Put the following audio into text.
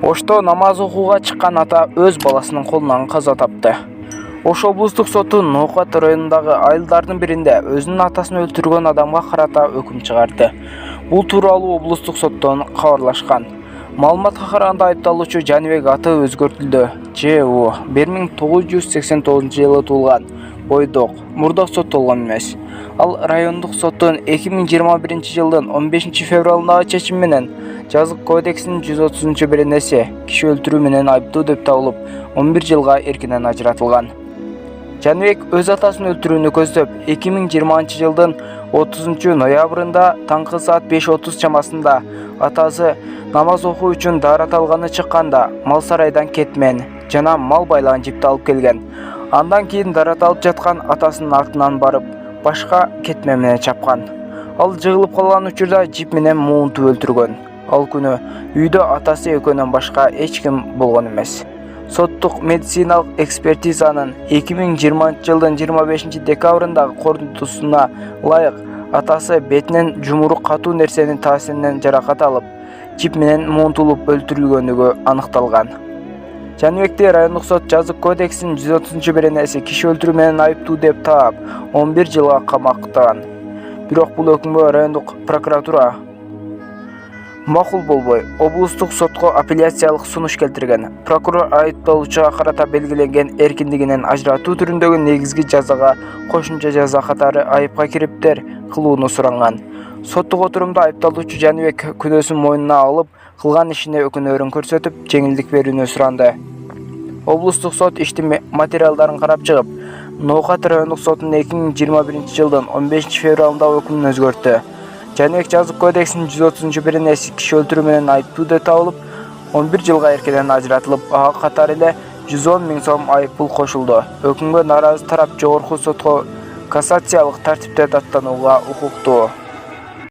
Ошто намаз окууга чыккан ата өз баласынын колунан каза тапты. Ош облустук соту Ноокат районундагы айылдардын биринде өзүнүн атасын өлтүргөн адамга карата өкүм чыгарды. Бул тууралуу облустук соттон кабарлашкан. Маалыматка караганда айыпталуучу Жаныбек аты өзгөртүлдү. ЖУ 1989-жылы туулган, бойдок, мурда соттолгон эмес. Ал райондук соттун 2021-жылдын 15-февралындагы чечими менен Жазык кодексинин 130-беренеси киши өлтүрүү менен айыптуу деп табылып, 11 жылга эркинен ажыратылган. Жаныбек өз атасын өлтүрүүнү көздөп 2020-жылдын 30-ноябрында таңкы саат 5:30 чамасында атасы намаз окуу үчүн даарат алганы чыкканда мал сарайдан кетмен жана мал байлаган жипти алып келген. Андан кийин даарат алып жаткан атасынын артынан барып, башка кетме менен чапкан. Ал жыгылып калган учурда жип менен муунтуп өлтүргөн. Ал күнү үйдө атасы экөөнөн башка эч ким болгон эмес. Соттук медициналык экспертизанын 2020-жылдын 25-декабрындагы корутундусуна ылайык атасы бетинен жумурук катуу нерсенин таасиринен жаракат алып, жип менен муунтулуп өлтүрүлгөнүгү аныкталган. Жаныбекти райондук сот Жазык кодексинин 130-беренеси киши өлтүрүү менен айыптуу деп таап, 11 жылга камактаган. Бирок бул өкүмгө райондук прокуратура макул болбой, облустук сотко апелляциялык сунуш келтирген. Прокурор айыпталуучуга карата белгиленген эркиндигинен ажыратуу түрүндөгү негизги жазага кошумча жаза катары айыпка кириптер кылууну суранган. Соттук отурумда айыпталуучу Жаныбек күнөөсүн мойнуна алып, кылган ишине өкүнөөрүн көрсөтүп, жеңилдик берүүнү суранды. Облустук сот иштин материалдарын карап чыгып, Ноокат райондук сотунун 2021-жылдын 15-февралындагы өкүмүн өзгөрттү. Жаныбек Жазык кодексинин 130-беренеси киши өлтүрүү менен айыптуу деп табылып, 11 жылга эркинен ажыратылып, ага катары эле 110 000 сом айыппул кошулду. Өкүмгө нааразы тарап жогорку сотко кассациялык тартипте даттанууга укуктуу.